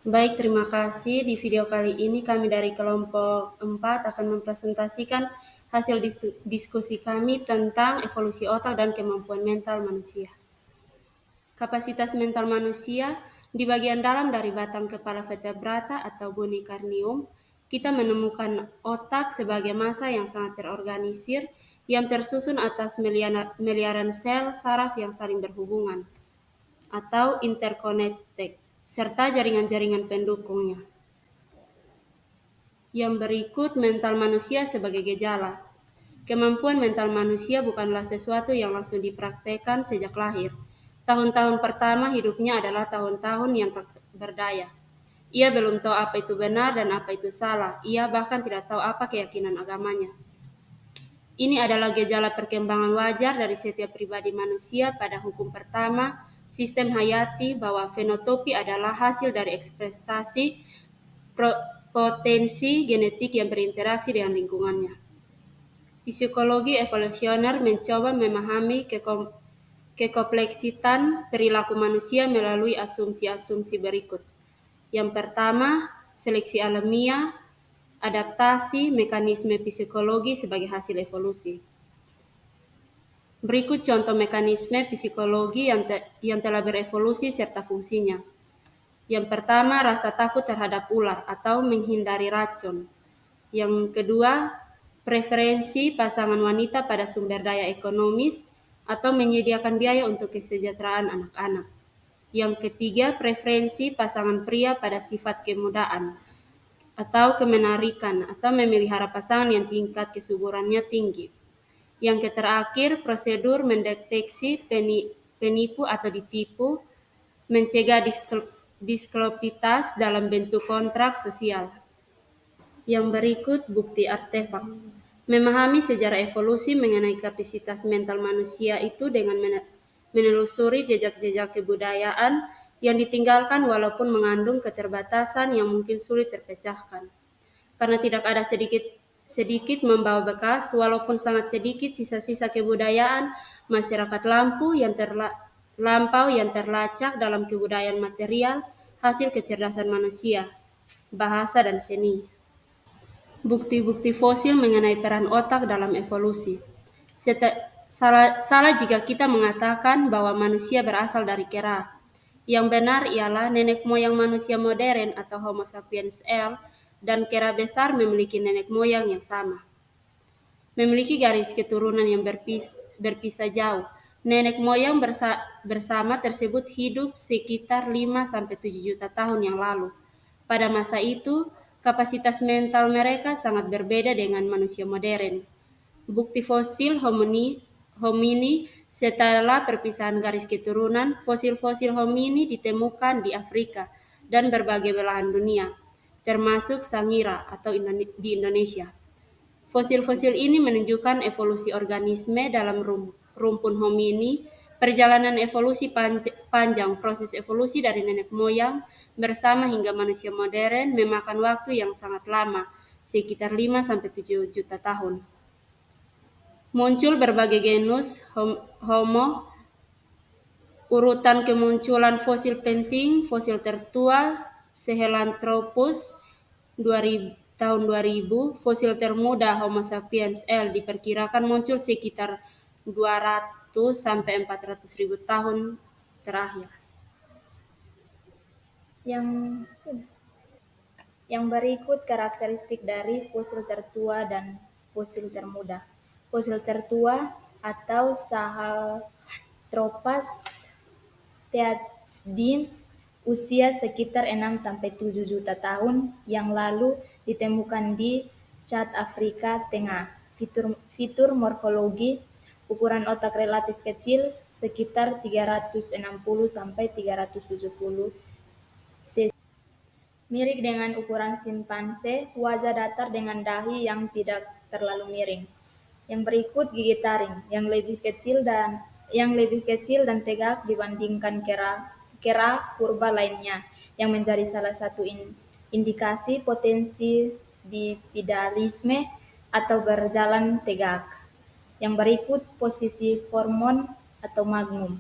Baik, terima kasih. Di video kali ini kami dari kelompok 4 akan mempresentasikan hasil diskusi kami tentang evolusi otak dan kemampuan mental manusia. Kapasitas mental manusia di bagian dalam dari batang kepala vertebrata atau bone karnium, kita menemukan otak sebagai massa yang sangat terorganisir yang tersusun atas miliaran sel saraf yang saling berhubungan atau interconnected serta jaringan-jaringan pendukungnya. Yang berikut mental manusia sebagai gejala. Kemampuan mental manusia bukanlah sesuatu yang langsung dipraktekkan sejak lahir. Tahun-tahun pertama hidupnya adalah tahun-tahun yang tak berdaya. Ia belum tahu apa itu benar dan apa itu salah. Ia bahkan tidak tahu apa keyakinan agamanya. Ini adalah gejala perkembangan wajar dari setiap pribadi manusia pada hukum pertama, sistem hayati bahwa fenotopi adalah hasil dari ekspektasi potensi genetik yang berinteraksi dengan lingkungannya. Psikologi evolusioner mencoba memahami kekompleksitan perilaku manusia melalui asumsi-asumsi berikut. Yang pertama, seleksi alamiah, adaptasi, mekanisme psikologi sebagai hasil evolusi. Berikut contoh mekanisme psikologi yang telah berevolusi serta fungsinya. Yang pertama, rasa takut terhadap ular atau menghindari racun. Yang kedua, preferensi pasangan wanita pada sumber daya ekonomis atau menyediakan biaya untuk kesejahteraan anak-anak. Yang ketiga, preferensi pasangan pria pada sifat kemudaan atau kemenarikan atau memelihara pasangan yang tingkat kesuburannya tinggi. Yang terakhir, prosedur mendeteksi penipu atau ditipu, mencegah disklopitas dalam bentuk kontrak sosial. Yang berikut bukti artefak. Memahami sejarah evolusi mengenai kapasitas mental manusia itu dengan menelusuri jejak-jejak kebudayaan yang ditinggalkan walaupun mengandung keterbatasan yang mungkin sulit terpecahkan. Karena tidak ada sedikit membawa bekas, walaupun sangat sedikit sisa-sisa kebudayaan masyarakat lampau yang terlacak dalam kebudayaan material, hasil kecerdasan manusia, bahasa dan seni. Bukti-bukti fosil mengenai peran otak dalam evolusi. Salah jika kita mengatakan bahwa manusia berasal dari kera. Yang benar ialah nenek moyang manusia modern atau Homo sapiens L dan kera besar memiliki nenek moyang yang sama. Memiliki garis keturunan yang berpisah jauh. Nenek moyang bersama tersebut hidup sekitar 5-7 juta tahun yang lalu. Pada masa itu, kapasitas mental mereka sangat berbeda dengan manusia modern. Bukti fosil homini setelah perpisahan garis keturunan, fosil-fosil homini ditemukan di Afrika dan berbagai belahan dunia, termasuk Sangira atau di Indonesia. Fosil-fosil ini menunjukkan evolusi organisme dalam rumpun homini, perjalanan evolusi panjang, proses evolusi dari nenek moyang bersama hingga manusia modern memakan waktu yang sangat lama, sekitar 5-7 juta tahun. Muncul berbagai genus Homo, urutan kemunculan fosil penting, fosil tertua, Sahelanthropus, tahun 2000, fosil termuda Homo sapiens L diperkirakan muncul sekitar 200-400 ribu tahun terakhir. Yang berikut karakteristik dari fosil tertua dan fosil termuda. Fosil tertua atau Sahelanthropus theajdins usia sekitar 6-7 juta tahun yang lalu ditemukan di Chad, Afrika Tengah. Fitur morfologi, ukuran otak relatif kecil sekitar 360-370 cc. Mirip dengan ukuran simpanse, wajah datar dengan dahi yang tidak terlalu miring. Yang berikut gigi taring yang lebih kecil dan tegak dibandingkan kera purba lainnya, yang menjadi salah satu indikasi potensi bipedalisme atau berjalan tegak. Yang berikut posisi formon atau magnum.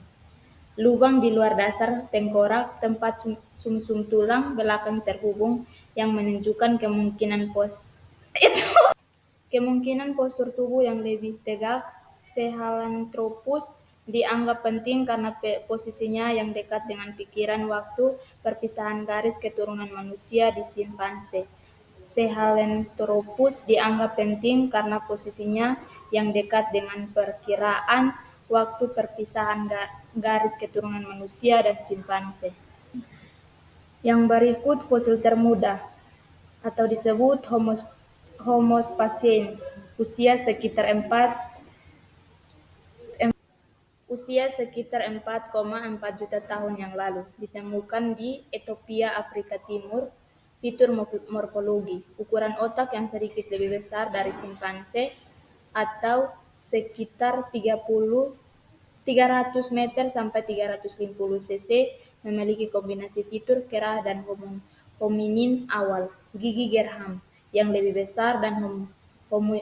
lubang di luar dasar tengkorak tempat sumsum tulang belakang terhubung yang menunjukkan kemungkinan postur tubuh yang lebih tegak. Sahelanthropus dianggap penting karena posisinya yang dekat dengan pikiran waktu perpisahan garis keturunan manusia di simpanse. Sahelanthropus dianggap penting karena posisinya yang dekat dengan perkiraan waktu perpisahan garis keturunan manusia dan simpanse. Yang berikut fosil termuda atau disebut Homo sapiens, usia sekitar 4,4 juta tahun yang lalu, ditemukan di Ethiopia, Afrika Timur. Fitur morfologi, ukuran otak yang sedikit lebih besar dari simpanse atau sekitar 300 meter sampai 350 cc, memiliki kombinasi fitur kera dan hominin awal, gigi gerham yang lebih besar dan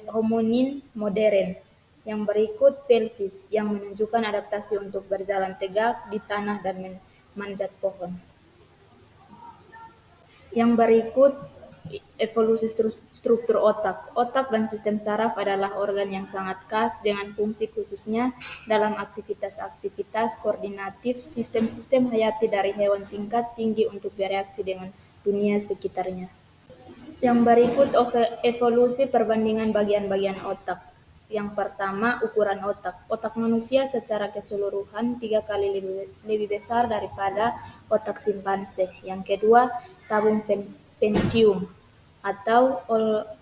hominin modern. Yang berikut pelvis yang menunjukkan adaptasi untuk berjalan tegak di tanah dan memanjat pohon. Yang berikut evolusi struktur otak. Otak dan sistem saraf adalah organ yang sangat khas dengan fungsi khususnya dalam aktivitas-aktivitas koordinatif sistem-sistem hayati dari hewan tingkat tinggi untuk bereaksi dengan dunia sekitarnya. Yang berikut evolusi perbandingan bagian-bagian otak. Yang pertama, ukuran otak. Otak manusia secara keseluruhan 3 kali lebih besar daripada otak simpanse. Yang kedua, tabung pencium atau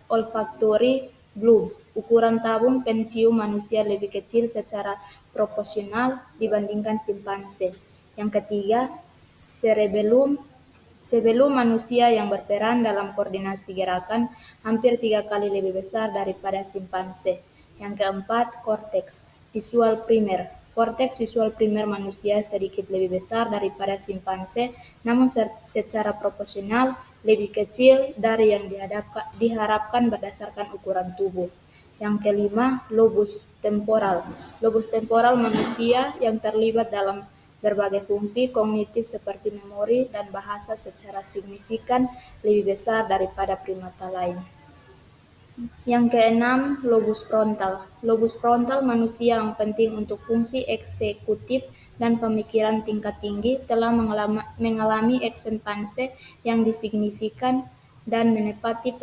olfactory bulb. Ukuran tabung pencium manusia lebih kecil secara proporsional dibandingkan simpanse. Yang ketiga, cerebellum. Sebelum manusia yang berperan dalam koordinasi gerakan hampir 3 kali lebih besar daripada simpanse. Yang keempat, korteks visual primer. Korteks visual primer manusia sedikit lebih besar daripada simpanse, namun secara proporsional lebih kecil dari yang diharapkan berdasarkan ukuran tubuh. Yang kelima, lobus temporal. Lobus temporal manusia yang terlibat dalam berbagai fungsi kognitif seperti memori dan bahasa secara signifikan lebih besar daripada primata lain. Yang keenam, lobus frontal. Lobus frontal manusia yang penting untuk fungsi eksekutif dan pemikiran tingkat tinggi telah mengalami ekspansi yang disignifikan dan menepati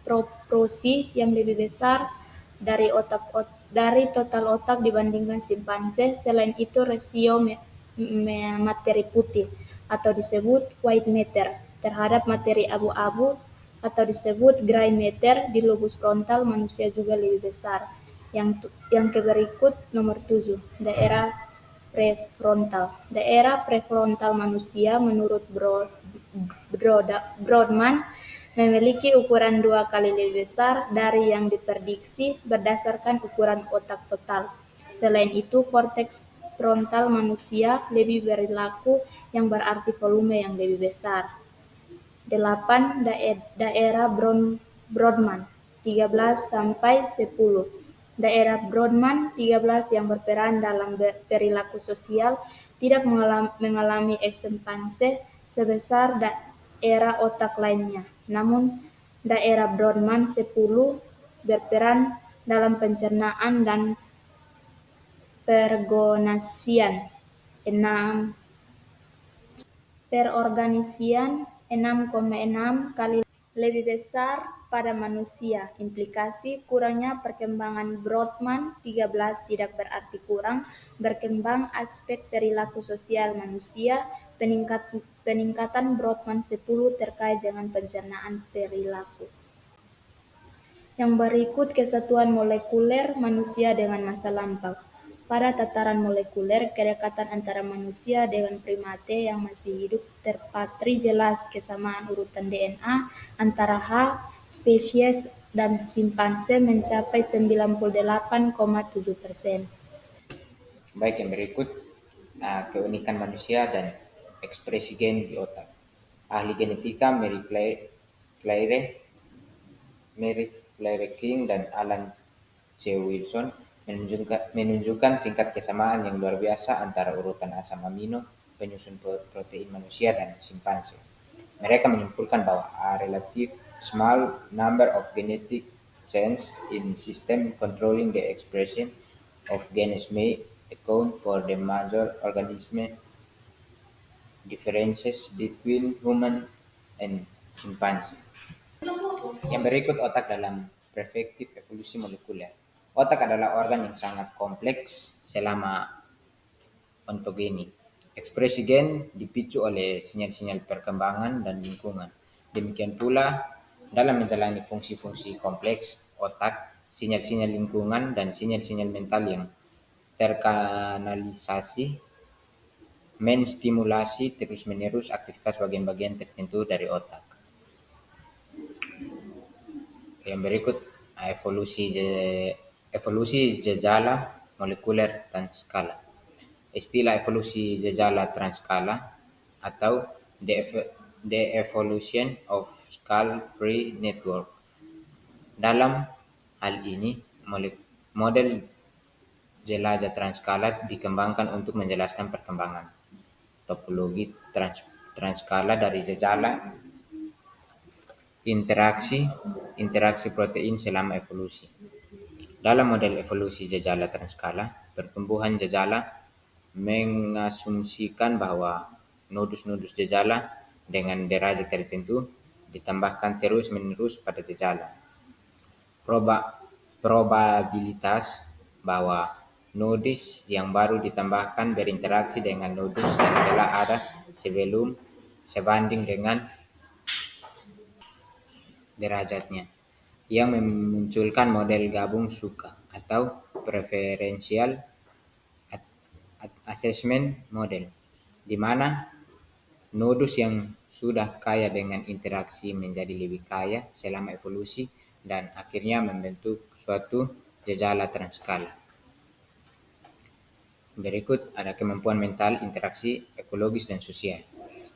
proporsi yang lebih besar dari total otak dibandingkan simpanse. Selain itu, rasio materi putih atau disebut white matter terhadap materi abu-abu atau disebut gray matter di lobus frontal manusia juga lebih besar. Yang berikut nomor 7, daerah prefrontal. Daerah prefrontal manusia menurut Brodmann memiliki ukuran 2 kali lebih besar dari yang diprediksi berdasarkan ukuran otak total. Selain itu, korteks frontal manusia lebih berlaku yang berarti volume yang lebih besar. 8. Daerah Brodmann 13 sampai 10. Daerah Brodmann 13 yang berperan dalam perilaku sosial tidak mengalami ekspansi sebesar daerah otak lainnya. Namun, daerah Brodmann 10 berperan dalam pencernaan dan perorganisasian 6,6 kali lebih besar pada manusia. Implikasi kurangnya perkembangan Brodmann 13 tidak berarti kurang berkembang aspek perilaku sosial manusia. Peningkatan Brodmann 10 terkait dengan pencernaan perilaku. Yang berikut kesatuan molekuler manusia dengan masa lampau. Pada tataran molekuler, kedekatan antara manusia dengan primate yang masih hidup terpatri jelas kesamaan urutan DNA antara H. spesies dan simpanse mencapai 98,7%. Baik, yang berikut keunikan manusia dan ekspresi gen di otak. Ahli genetika Mary Claire King dan Alan C. Wilson menunjukkan tingkat kesamaan yang luar biasa antara urutan asam amino penyusun protein manusia dan simpanse. Mereka menyimpulkan bahwa a relative small number of genetic changes in system controlling the expression of genes may account for the major organism differences between human and chimpanzee. Yang berikut otak dalam perspektif evolusi molekuler. Otak adalah organ yang sangat kompleks selama ontogeni. Ekspresi gen dipicu oleh sinyal-sinyal perkembangan dan lingkungan. Demikian pula dalam menjalani fungsi-fungsi kompleks otak, sinyal-sinyal lingkungan dan sinyal-sinyal mental yang terkanalisasi menstimulasi terus-menerus aktivitas bagian-bagian tertentu dari otak. Yang berikut evolusi gejala molekuler transskala. Istilah evolusi gejala transskala atau the evolution of scale-free network. Dalam hal ini, model jelajah transskala dikembangkan untuk menjelaskan perkembangan topologi transskala dari gejala interaksi protein selama evolusi. Dalam model evolusi gejala transskala, pertumbuhan gejala mengasumsikan bahwa nodus-nodus gejala dengan derajat tertentu ditambahkan terus-menerus pada gejala. Probabilitas bahwa nodus yang baru ditambahkan berinteraksi dengan nodus yang telah ada sebelum sebanding dengan derajatnya, yang memunculkan model gabung suka atau preferential assessment model, di mana nodus yang sudah kaya dengan interaksi menjadi lebih kaya selama evolusi dan akhirnya membentuk suatu gejala transskala. Berikut ada kemampuan mental, interaksi, ekologis, dan sosial.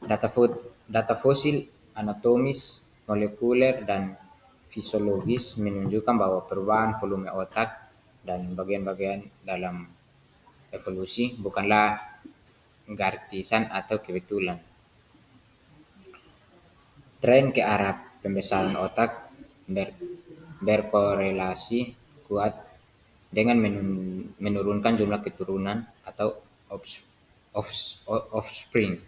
Data fosil, anatomis, molekuler, dan fisiologis menunjukkan bahwa perubahan volume otak dan bagian-bagian dalam evolusi bukanlah gratisan atau kebetulan. Tren ke arah pembesaran otak berkorelasi kuat dengan menurunkan jumlah keturunan atau offspring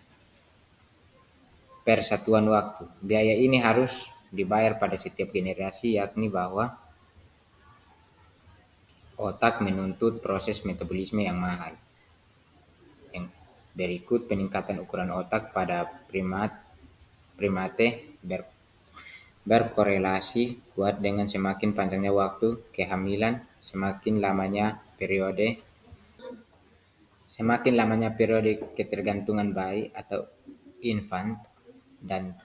per satuan waktu. Biaya ini harus dibayar pada setiap generasi, yakni bahwa otak menuntut proses metabolisme yang mahal. Yang berikut peningkatan ukuran otak pada primate berkorelasi kuat dengan semakin panjangnya waktu kehamilan, semakin lamanya periode ketergantungan bayi atau infant, dan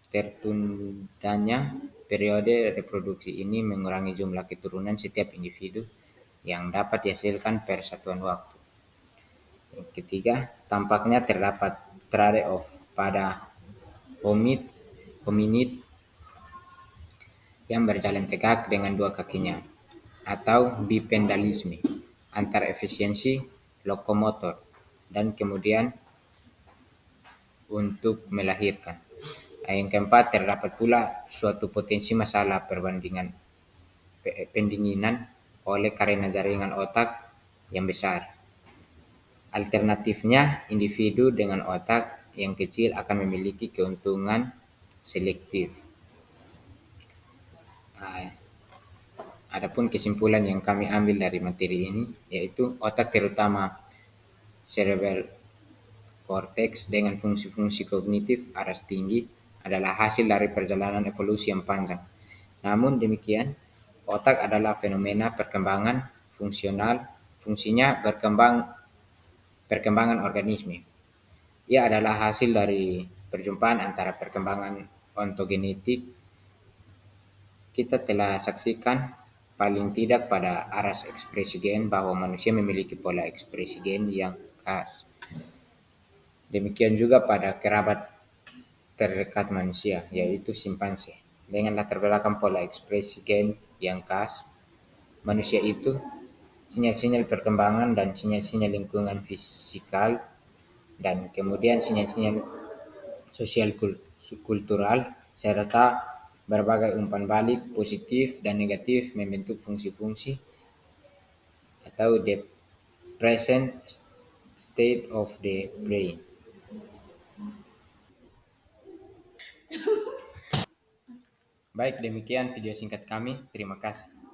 tertundanya periode reproduksi ini mengurangi jumlah keturunan setiap individu yang dapat dihasilkan per satuan waktu. Yang ketiga, tampaknya terdapat trade-off pada hominid yang berjalan tegak dengan dua kakinya, atau bipedalisme, antara efisiensi lokomotor dan kemudian untuk melahirkan. Yang keempat, terdapat pula suatu potensi masalah pendinginan oleh karena jaringan otak yang besar. Alternatifnya, individu dengan otak yang kecil akan memiliki keuntungan selektif. Adapun kesimpulan yang kami ambil dari materi ini, yaitu otak terutama cerebral cortex dengan fungsi-fungsi kognitif aras tinggi adalah hasil dari perjalanan evolusi yang panjang. Namun demikian, otak adalah fenomena perkembangan fungsional, fungsinya perkembangan organisme. Ia adalah hasil dari perjumpaan antara perkembangan ontogenetik. Kita telah saksikan paling tidak pada aras ekspresi gen bahwa manusia memiliki pola ekspresi gen yang khas. Demikian juga pada kerabat terdekat manusia, yaitu simpanse. Dengan latar belakang pola ekspresi gen yang khas, manusia itu sinyal-sinyal perkembangan dan sinyal-sinyal lingkungan fisikal, dan kemudian sinyal-sinyal sosial kultural, serta berbagai umpan balik positif dan negatif membentuk fungsi-fungsi atau the present state of the brain. Baik, demikian video singkat kami. Terima kasih.